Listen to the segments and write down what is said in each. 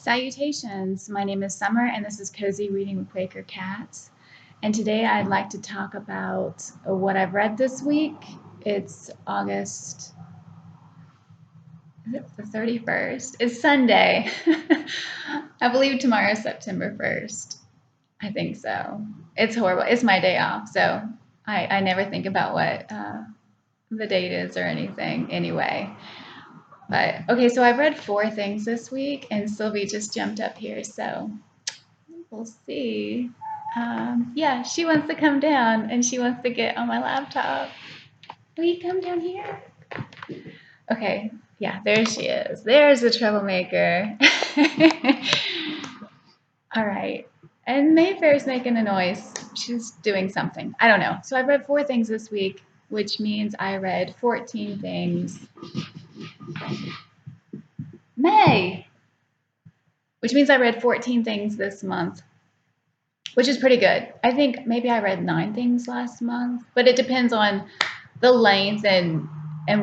Salutations, my name is Summer and this is Cozy Reading with Quaker Cats. And today I'd like to talk about what I've read this week. It's August, is it the 31st? It's Sunday. I believe tomorrow is September 1st. I think so. It's horrible. It's my day off, so I never think about what the date is or anything anyway. But okay, so I've read four things this week, and Sylvie just jumped up here, so we'll see. Yeah, she wants to come down and she wants to get on my laptop. Will you come down here? Okay, yeah, there she is. There's the troublemaker. All right. And Mayfair's making a noise. She's doing something. I don't know. So I've read four things this week, which means I read 14 things. May! Which means I read 14 things this month, which is pretty good. I think maybe I read 9 things last month, but it depends on the length and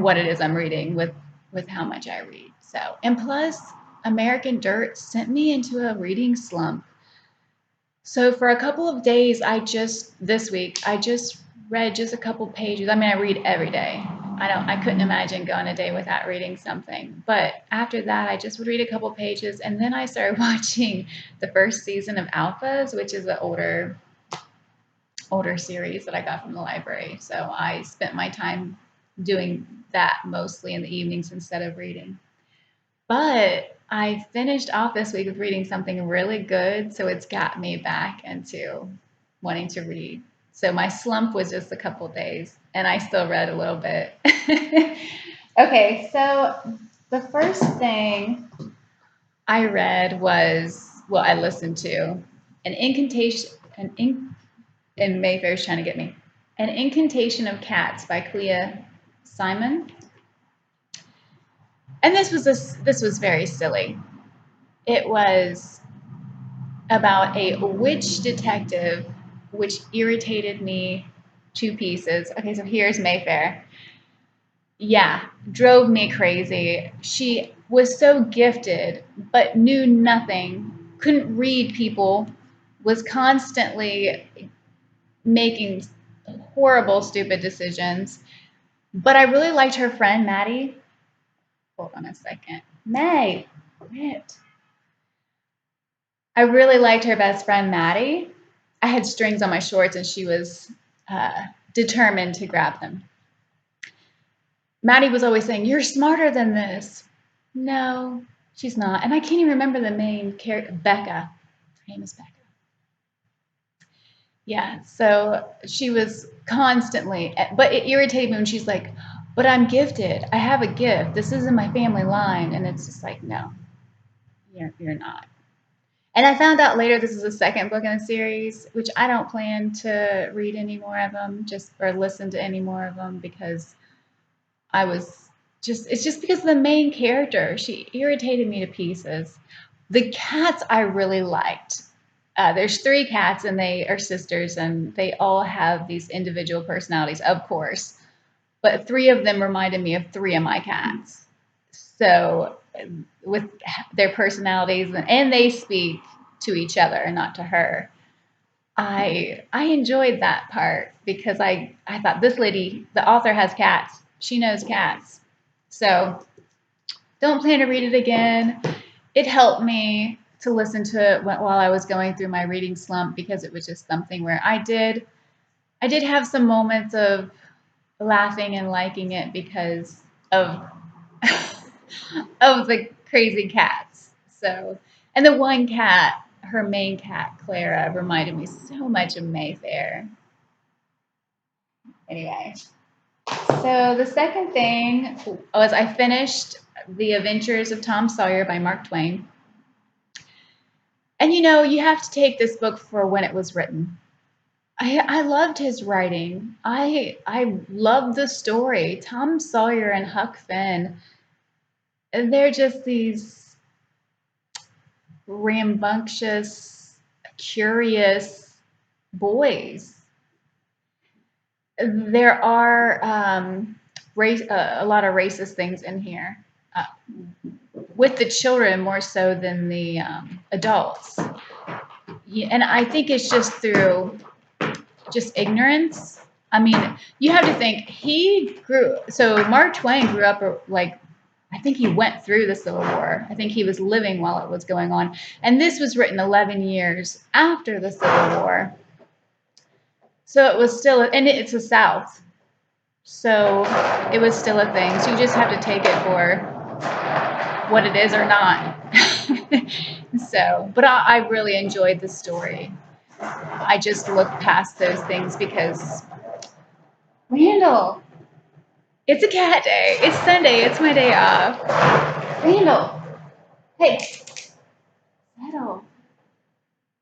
what it is I'm reading with how much I read. So, and plus American Dirt sent me into a reading slump. So for a couple of days this week I just read just a couple pages. I mean, I read every day. I couldn't imagine going a day without reading something. But after that, I just would read a couple pages, and then I started watching the first season of Alphas, which is an older series that I got from the library. So I spent my time doing that mostly in the evenings instead of reading. But I finished off this week with reading something really good, so it's got me back into wanting to read. So my slump was just a couple days, and I still read a little bit. Okay, so the first thing I read I listened to an incantation, and Mayfair's trying to get me, an Incantation of Cats by Clea Simon. And this was very silly. It was about a witch detective, which irritated me to pieces. Okay, so here's Mayfair. Yeah, drove me crazy. She was so gifted, but knew nothing, couldn't read people, was constantly making horrible, stupid decisions. But I really liked her friend, Maddie. Hold on a second. May, quit. I really liked her best friend, Maddie. I had strings on my shorts and she was determined to grab them. Maddie was always saying, "You're smarter than this." No, she's not. And I can't even remember the main character, Becca. Her name is Becca. Yeah, so she was constantly, but it irritated me when she's like, "But I'm gifted. I have a gift. This isn't my family line." And it's just like, no, you're not. And I found out later this is the second book in the series, which I don't plan to read any more of them, or listen to any more of them, because it's just because of the main character. She irritated me to pieces. The cats I really liked. There's 3 cats and they are sisters and they all have these individual personalities, of course. But 3 of them reminded me of 3 of my cats. So with their personalities and they speak to each other, not to her. I enjoyed that part because I thought this lady, the author, has cats. She knows cats. So don't plan to read it again. It helped me to listen to it while I was going through my reading slump because it was just something where I did have some moments of laughing and liking it because of of the crazy cats. So, and the one cat, her main cat, Clara, reminded me so much of Mayfair. Anyway, so the second thing was I finished The Adventures of Tom Sawyer by Mark Twain. And you have to take this book for when it was written. I loved his writing. I loved the story. Tom Sawyer and Huck Finn, they're just these rambunctious, curious boys. There are a lot of racist things in here. with the children more so than the adults. Yeah, and I think it's just through just ignorance. I mean, you have to think so Mark Twain grew up like, I think he went through the Civil War. I think he was living while it was going on. And this was written 11 years after the Civil War. So it was still, and it's the South. So it was still a thing. So you just have to take it for what it is or not. So, but I really enjoyed the story. I just looked past those things because, Randall, it's a cat day. It's Sunday. It's my day off. Randall, hey, settle.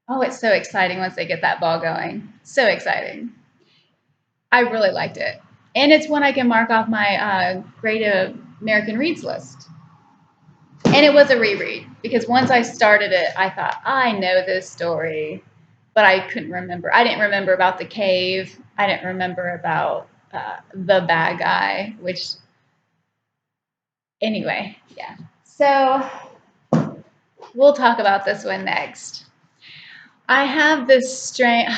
Oh, it's so exciting once they get that ball going. So exciting. I really liked it. And it's one I can mark off my Great American Reads list. And it was a reread because once I started it, I thought, I know this story, but I couldn't remember. I didn't remember about the cave. I didn't remember about the bad guy, which, anyway, yeah. So we'll talk about this one next. I have this strange,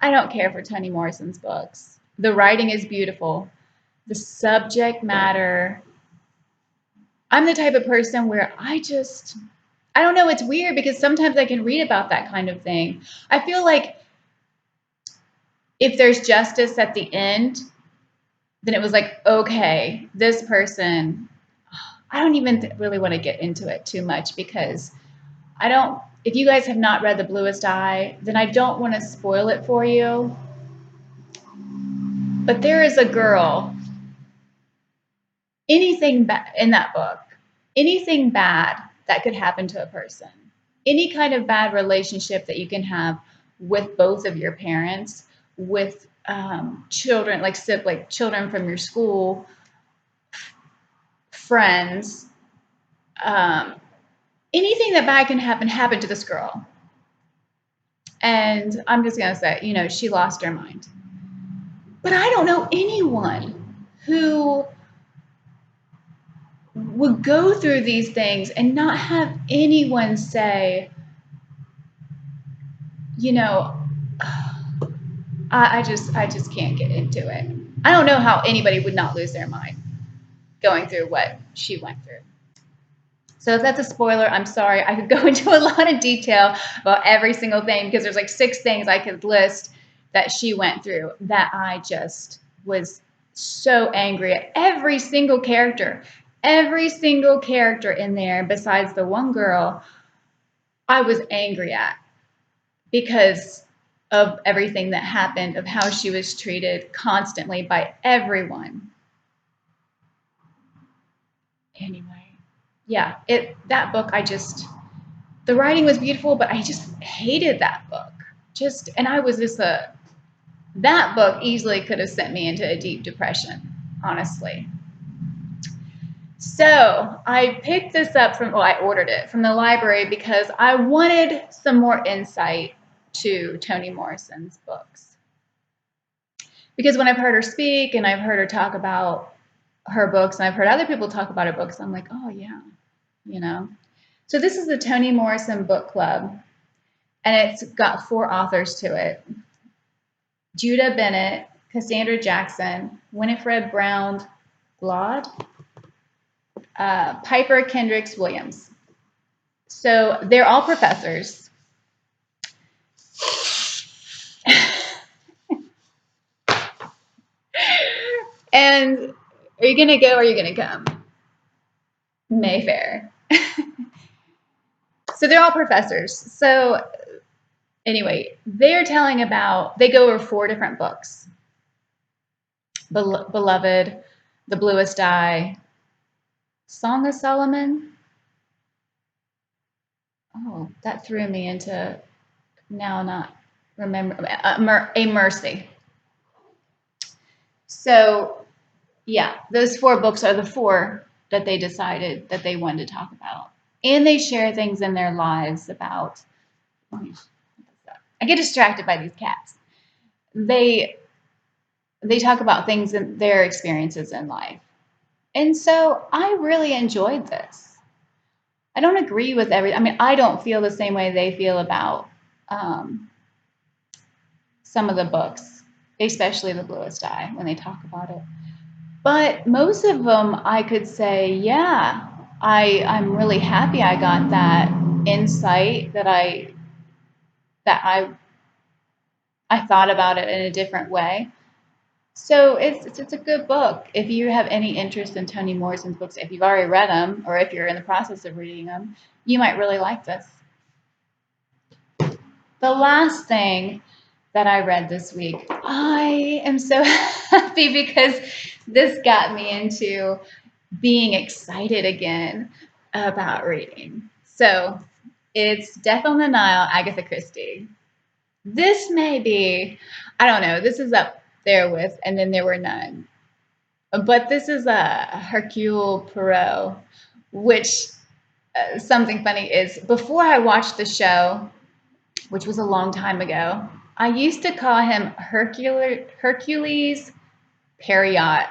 I don't care for Toni Morrison's books. The writing is beautiful. The subject matter, I'm the type of person where I don't know, it's weird because sometimes I can read about that kind of thing. I feel like if there's justice at the end, then it was like, okay, this person, I don't even really want to get into it too much because if you guys have not read The Bluest Eye, then I don't want to spoil it for you. But there is a girl, anything in that book, anything bad that could happen to a person, any kind of bad relationship that you can have with both of your parents, with children, like children from your school, friends, anything that bad can happen to this girl. And I'm just going to say, she lost her mind. But I don't know anyone who would go through these things and not have anyone say, I just can't get into it. I don't know how anybody would not lose their mind going through what she went through. So if that's a spoiler, I'm sorry. I could go into a lot of detail about every single thing because there's like 6 things I could list that she went through that I just was so angry at every single character. Every single character in there besides the one girl I was angry at because of everything that happened, of how she was treated constantly by everyone. Anyway, yeah, that book, the writing was beautiful, but I just hated that book. And I was that book easily could have sent me into a deep depression, honestly. So I picked this up I ordered it from the library because I wanted some more insight to Toni Morrison's books. Because when I've heard her speak and I've heard her talk about her books and I've heard other people talk about her books, I'm like, oh yeah, So this is the Toni Morrison Book Club, and it's got 4 authors to it. Judah Bennett, Cassandra Jackson, Winifred Brown Glaude, Piper Kendricks Williams. So they're all professors. And are you going to go or are you going to come? Mayfair. So they're all professors. So anyway, they go over 4 different books. Beloved, The Bluest Eye, Song of Solomon. Oh, that threw me into now not remember. A Mercy. So yeah, those 4 books are the 4 that they decided that they wanted to talk about. And they share things in their lives about, I get distracted by these cats. They talk about things in their experiences in life. And so I really enjoyed this. I don't agree with every. I mean, I don't feel the same way they feel about um, some of the books, especially The Bluest Eye when they talk about it. But most of them, I could say, yeah, I'm really happy I got that insight that I thought about it in a different way. So it's a good book. If you have any interest in Toni Morrison's books, if you've already read them or if you're in the process of reading them, you might really like this. The last thing that I read this week, I am so happy because this got me into being excited again about reading. So it's Death on the Nile, Agatha Christie. This may be, I don't know, this is up there with, and then there were none. But this is a Hercule Poirot, which something funny is before I watched the show, which was a long time ago, I used to call him Hercules Periot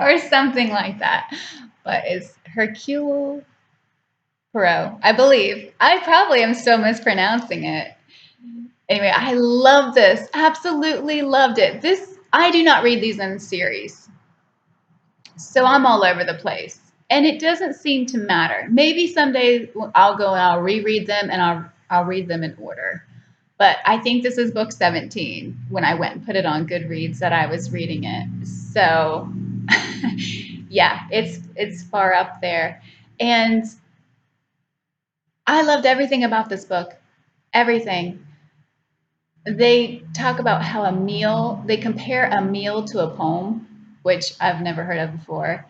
or something like that. But it's Hercule Poirot, I believe. I probably am still mispronouncing it. Anyway, I love this. Absolutely loved it. This I do not read these in series. So I'm all over the place. And it doesn't seem to matter. Maybe someday I'll go and I'll reread them and I'll read them in order. But I think this is book 17 when I went and put it on Goodreads that I was reading it. So yeah, it's far up there. And I loved everything about this book. Everything. They talk about how they compare a meal to a poem, which I've never heard of before.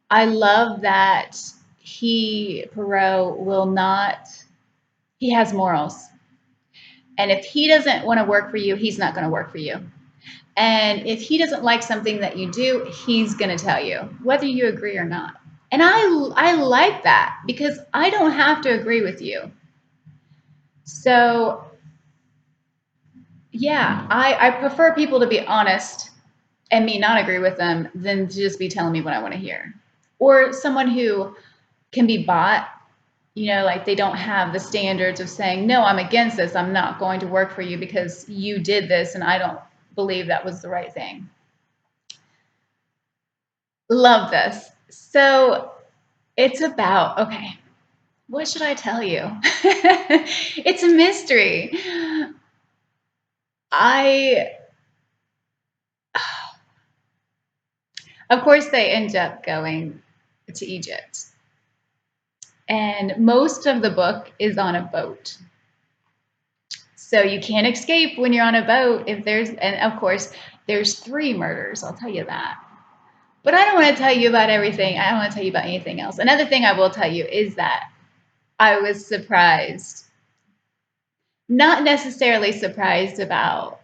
I love that Perot will not, he has morals. And if he doesn't want to work for you, he's not going to work for you. And if he doesn't like something that you do, he's going to tell you, whether you agree or not. And I like that because I don't have to agree with you. So, yeah, I prefer people to be honest and me not agree with them than to just be telling me what I want to hear. Or someone who can be bought, like they don't have the standards of saying, no, I'm against this. I'm not going to work for you because you did this and I don't believe that was the right thing. Love this. So it's about, okay, what should I tell you? It's a mystery. Of course, they end up going to Egypt. And most of the book is on a boat. So you can't escape when you're on a boat and of course, there's 3 murders, I'll tell you that. But I don't want to tell you about everything. I don't want to tell you about anything else. Another thing I will tell you is that I was surprised. Not necessarily surprised about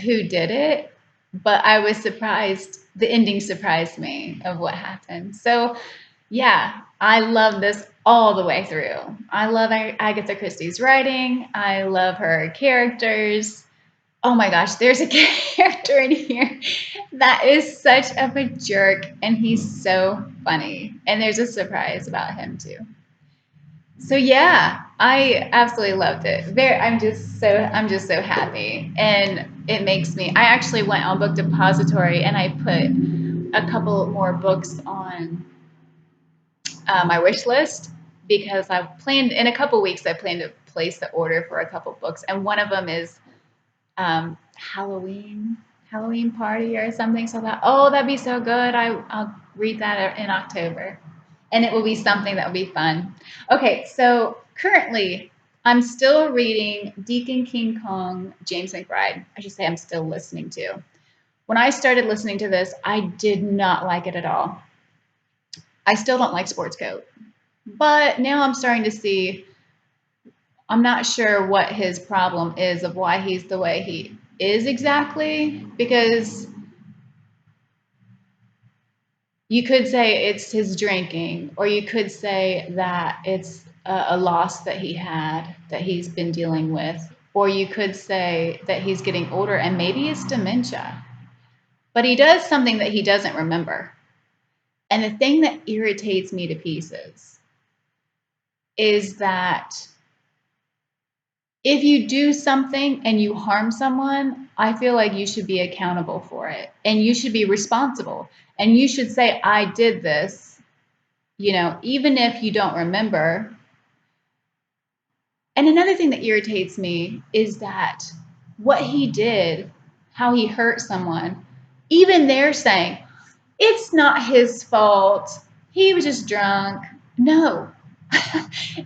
who did it, but I was surprised. The ending surprised me of what happened. So, yeah, I love this all the way through. I love Agatha Christie's writing. I love her characters. Oh my gosh, there's a character in here that is such of a jerk, and he's so funny. And there's a surprise about him too. So yeah, I absolutely loved it. I'm just so happy, and it makes me. I actually went on Book Depository and I put a couple more books on my wish list because I planned in a couple weeks. I plan to place the order for a couple books, and one of them is Halloween party or something. So that'd be so good. I'll read that in October, and it will be something that will be fun. Okay, so currently I'm still reading Deacon King Kong, James McBride. I should say I'm still listening to. When I started listening to this, I did not like it at all. I still don't like Sports Coat, but now I'm starting to see. I'm not sure what his problem is of why he's the way he is exactly, because you could say it's his drinking, or you could say that it's a loss that he had that he's been dealing with, or you could say that he's getting older and maybe it's dementia. But he does something that he doesn't remember. And the thing that irritates me to pieces is that if you do something and you harm someone, I feel like you should be accountable for it and you should be responsible. And you should say, I did this, even if you don't remember. And another thing that irritates me is that what he did, how he hurt someone, even they're saying, it's not his fault. He was just drunk. No,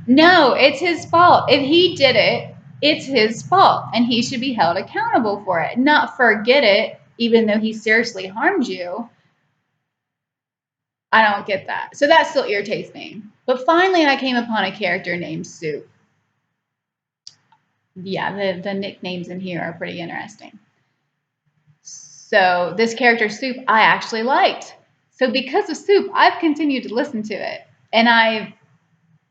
no, it's his fault. If he did it, it's his fault. And he should be held accountable for it, not forget it, even though he seriously harmed you. I don't get that. So that still irritates me. But finally, I came upon a character named Soup. Yeah, the nicknames in here are pretty interesting. So this character Soup, I actually liked. So because of Soup, I've continued to listen to it, and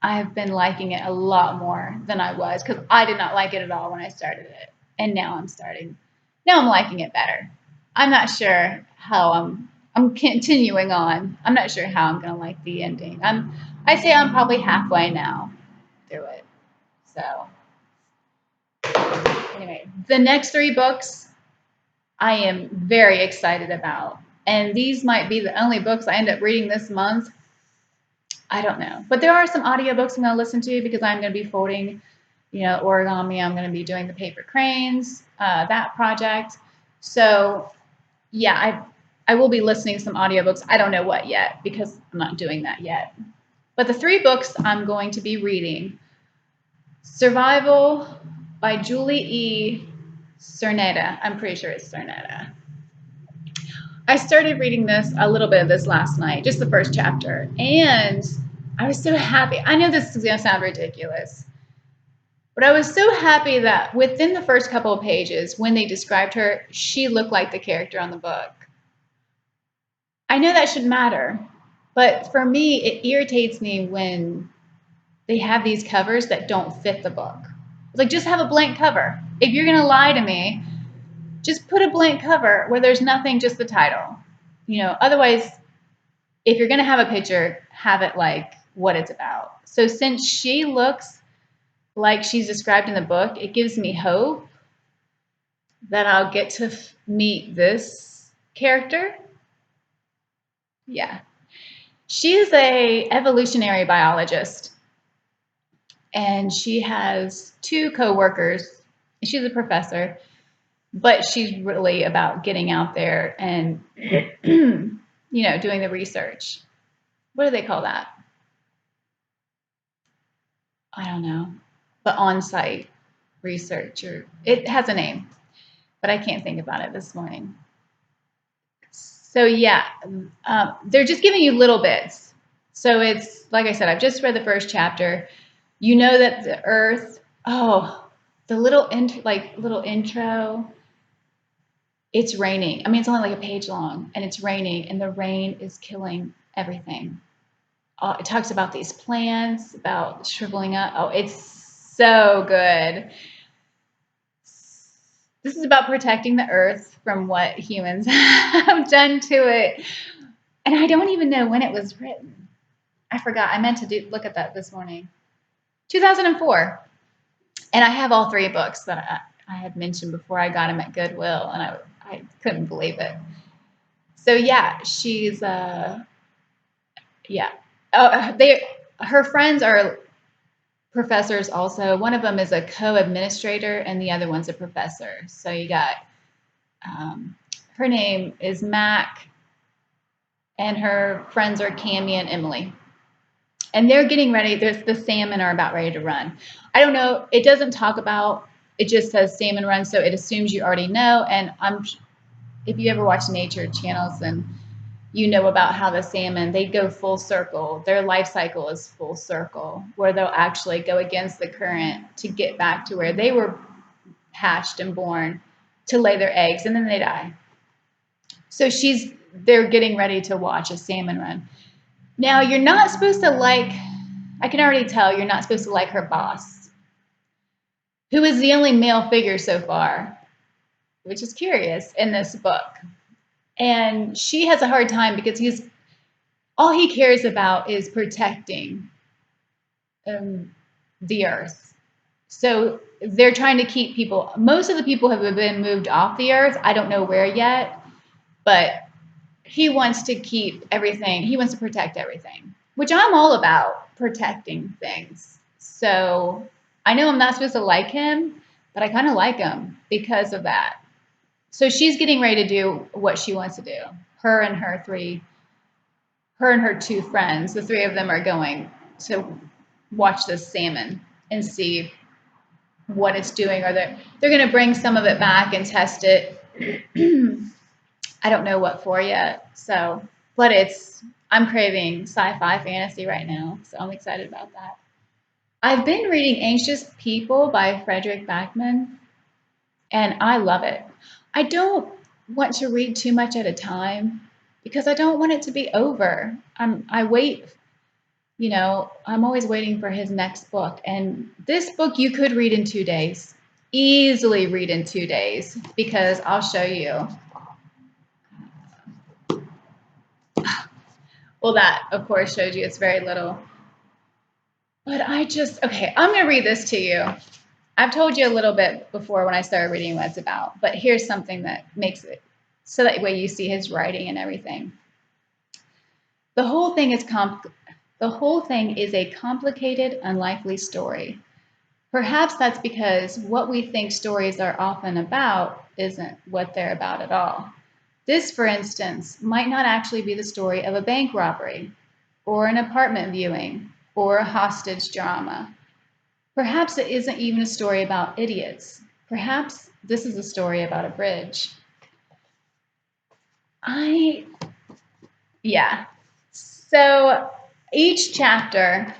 I've been liking it a lot more than I was, because I did not like it at all when I started it, and now I'm liking it better. I'm not sure how I'm continuing on. I'm not sure how I'm gonna like the ending. I say I'm probably halfway now through it. So anyway, the next three books I am very excited about. And these might be the only books I end up reading this month. I don't know. But there are some audiobooks I'm going to listen to because I'm going to be folding, origami. I'm going to be doing the paper cranes, that project. So, yeah, I will be listening to some audiobooks. I don't know what yet because I'm not doing that yet. But the three books I'm going to be reading: Survival by Julie E. Cerneda. I'm pretty sure it's Cerneda. I started reading a little bit of this last night, just the first chapter, and I was so happy. I know this is going to sound ridiculous, but I was so happy that within the first couple of pages, when they described her, she looked like the character on the book. I know that should matter, but for me, it irritates me when they have these covers that don't fit the book. Like, just have a blank cover. If you're going to lie to me, just put a blank cover where there's nothing, just the title. Otherwise, if you're going to have a picture, have it like what it's about. So since she looks like she's described in the book, it gives me hope that I'll get to meet this character. Yeah. She is a evolutionary biologist, and she has two co-workers. She's a professor, but she's really about getting out there and doing the research. What do they call that? I don't know. But on-site research, or it has a name, but I can't think about it this morning. So yeah, they're just giving you little bits. So it's like I said, I've just read the first chapter. You know that the Earth. The little intro. It's raining. I mean, it's only like a page long, and it's raining, and the rain is killing everything. It talks about these plants, about shriveling up. Oh, it's so good. This is about protecting the earth from what humans have done to it. And I don't even know when it was written. I forgot. I meant to look at that this morning. 2004. And I have all three books that I had mentioned before. I got them at Goodwill, and I couldn't believe it. So yeah, she's yeah. Her friends are professors also. One of them is a co-administrator, and the other one's a professor. So you got her name is Mac, and her friends are Cammie and Emily. And they're getting ready. The salmon are about ready to run. I don't know. It doesn't talk about. It just says salmon run, so it assumes you already know. And if you ever watch nature channels, then you know about how the salmon, they go full circle. Their life cycle is full circle, where they'll actually go against the current to get back to where they were hatched and born to lay their eggs, and then they die. So they're getting ready to watch a salmon run. Now, you're not supposed to I can already tell you're not supposed to like her boss, who is the only male figure so far, which is curious in this book. And she has a hard time because he's all he cares about is protecting the earth. So they're trying to keep people, most of the people have been moved off the earth. I don't know where yet, but he wants to keep everything, he wants to protect everything, which I'm all about protecting things. So I know I'm not supposed to like him, but I kind of like him because of that. So she's getting ready to do what she wants to do. Her and her two friends, the three of them are going to watch this salmon and see what it's doing, or they're going to bring some of it back and test it. I don't know what for yet. So, but I'm craving sci-fi fantasy right now, so I'm excited about that. I've been reading Anxious People by Frederick Backman, and I love it. I don't want to read too much at a time because I don't want it to be over. I wait, I'm always waiting for his next book. And this book you could read in 2 days, easily read in 2 days, because I'll show you. Well, that, of course, shows you it's very little. But okay, I'm going to read this to you. I've told you a little bit before when I started reading what it's about, but here's something that makes it so that way you see his writing and everything. The whole thing is a complicated, unlikely story. Perhaps that's because what we think stories are often about isn't what they're about at all. This, for instance, might not actually be the story of a bank robbery, or an apartment viewing, or a hostage drama. Perhaps it isn't even a story about idiots. Perhaps this is a story about a bridge. Yeah. So each chapter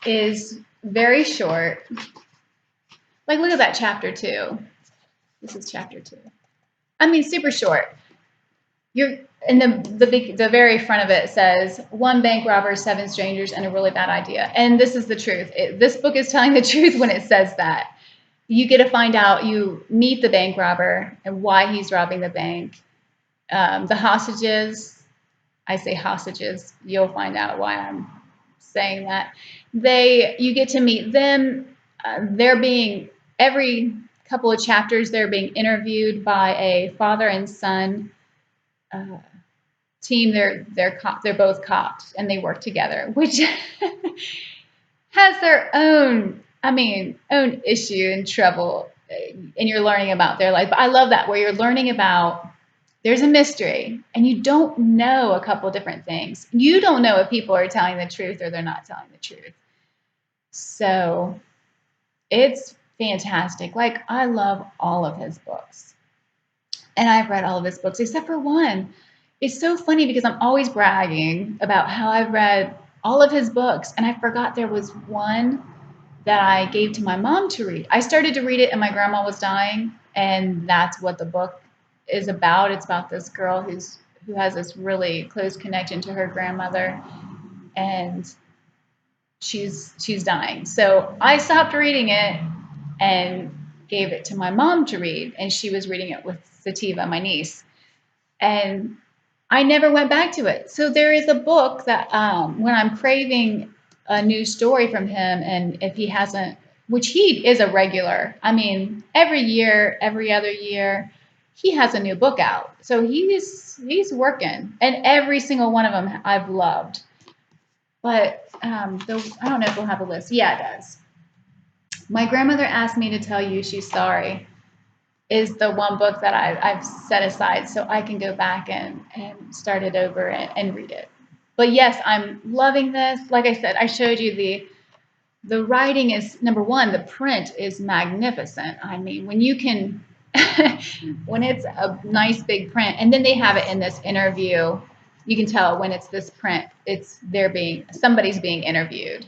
is very short. Like, look at that chapter 2. This is chapter 2. I mean, super short. You're in the very front of it says 1 bank robber, 7 strangers, and a really bad idea. And this is the truth. This book is telling the truth when it says that. You get to find out, you meet the bank robber and why he's robbing the bank. The hostages, I say hostages, you'll find out why I'm saying that. You get to meet them. They're being, every couple of chapters, they're being interviewed by a father and son team. They're both cops and they work together, which has their own issue and trouble, and you're learning about their life. But I love that, where you're learning about, there's a mystery and you don't know a couple different things. You don't know if people are telling the truth or they're not telling the truth. So it's fantastic. Like, I love all of his books. And I've read all of his books except for one. It's so funny because I'm always bragging about how I've read all of his books, and I forgot there was one that I gave to my mom to read. I started to read it and my grandma was dying, and that's what the book is about. It's about this girl who has this really close connection to her grandmother, and she's dying. So I stopped reading it and gave it to my mom to read, and she was reading it with Sativa, my niece. And I never went back to it. So there is a book that when I'm craving a new story from him, and if he hasn't, which he is a regular, I mean, every year, every other year, he has a new book out. So he's working, and every single one of them I've loved. But I don't know if we'll have a list. Yeah, it does. My grandmother asked me to tell you she's sorry is the one book that I've set aside so I can go back and start it over and read it. But yes, I'm loving this. Like I said, I showed you the writing is, number one, the print is magnificent. I mean, when you can, when it's a nice big print, and then they have it in this interview, you can tell when it's this print, somebody's being interviewed.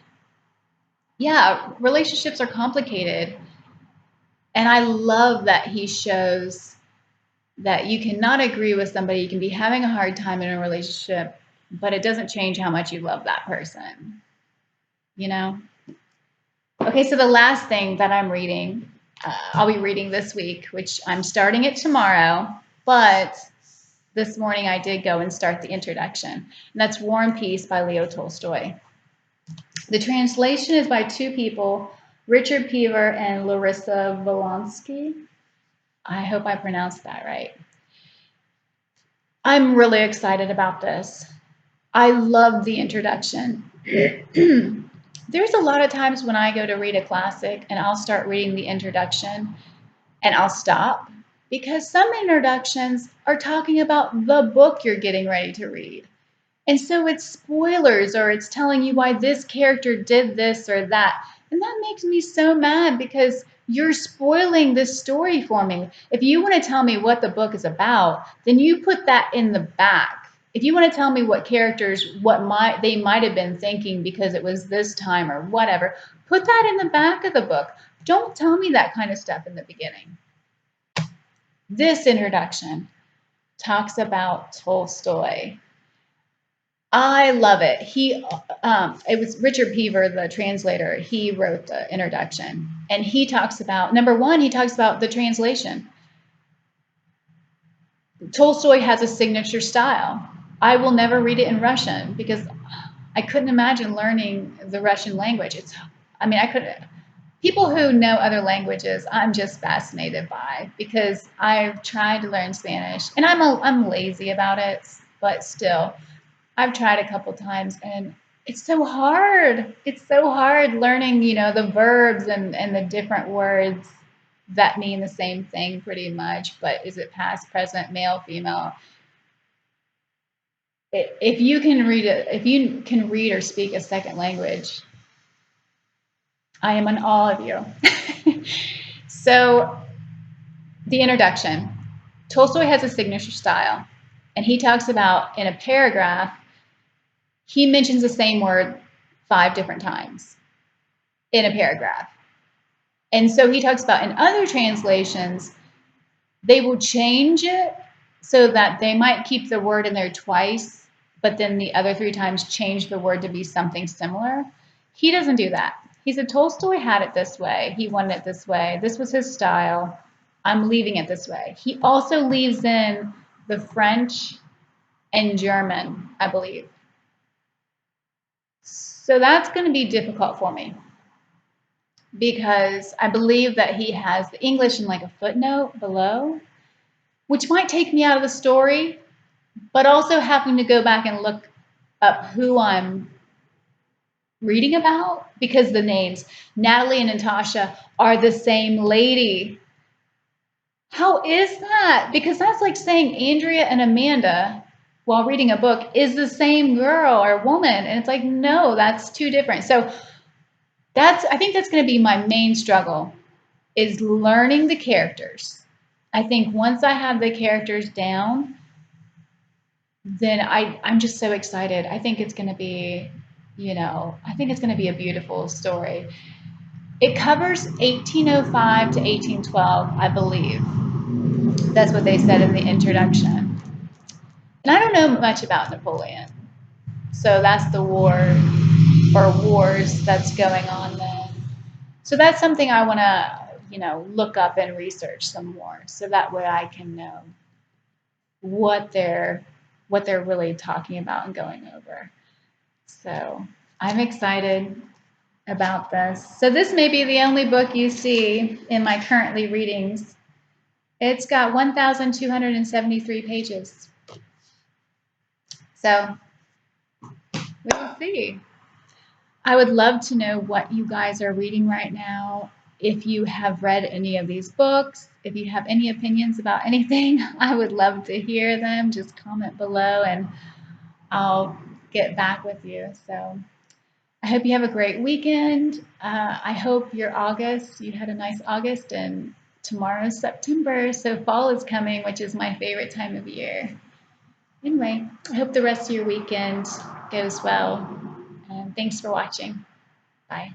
Yeah, relationships are complicated. And I love that he shows that you cannot agree with somebody. You can be having a hard time in a relationship, but it doesn't change how much you love that person. Okay, so the last thing that I'm reading, I'll be reading this week, which I'm starting it tomorrow, but this morning I did go and start the introduction. And that's War and Peace by Leo Tolstoy. The translation is by two people, Richard Pever and Larissa Volonsky. I hope I pronounced that right. I'm really excited about this. I love the introduction. There's a lot of times when I go to read a classic and I'll start reading the introduction and I'll stop because some introductions are talking about the book you're getting ready to read. And so it's spoilers or it's telling you why this character did this or that. And that makes me so mad because you're spoiling this story for me. If you want to tell me what the book is about, then you put that in the back. If you want to tell me what characters, they might have been thinking because it was this time or whatever, put that in the back of the book. Don't tell me that kind of stuff in the beginning. This introduction talks about Tolstoy. I love it. It was Richard Pever, the translator. He wrote the introduction, and he talks about number one. He talks about the translation. Tolstoy has a signature style. I will never read it in Russian because I couldn't imagine learning the Russian language. I couldn't. People who know other languages, I'm just fascinated by because I've tried to learn Spanish, and I'm lazy about it, but still. I've tried a couple times and it's so hard. It's so hard learning, the verbs and the different words that mean the same thing pretty much. But is it past, present, male, female? If you can read or speak a second language, I am in awe of you. So the introduction. Tolstoy has a signature style, and he talks about in a paragraph, he mentions the same word 5 different times in a paragraph. And so he talks about in other translations, they will change it so that they might keep the word in there twice, but then the other 3 times change the word to be something similar. He doesn't do that. He said Tolstoy had it this way. He wanted it this way. This was his style. I'm leaving it this way. He also leaves in the French and German, I believe. So that's going to be difficult for me because I believe that he has the English in like a footnote below, which might take me out of the story, but also having to go back and look up who I'm reading about because the names Natalie and Natasha are the same lady. How is that? Because that's like saying Andrea and Amanda while reading a book is the same girl or woman. And it's like, no, that's 2 different. So I think that's going to be my main struggle is learning the characters. I think once I have the characters down, then I'm just so excited. I think it's going to be, I think it's going to be a beautiful story. It covers 1805 to 1812, I believe. That's what they said in the introduction. And I don't know much about Napoleon. So that's the war or wars that's going on then. So that's something I want to, look up and research some more so that way I can know what they're really talking about and going over. So I'm excited about this. So this may be the only book you see in my currently readings. It's got 1,273 pages. So we'll see. I would love to know what you guys are reading right now. If you have read any of these books, if you have any opinions about anything, I would love to hear them. Just comment below and I'll get back with you. So I hope you have a great weekend. I hope you had a nice August, and tomorrow's September, so fall is coming, which is my favorite time of year. Anyway, I hope the rest of your weekend goes well, and thanks for watching. Bye.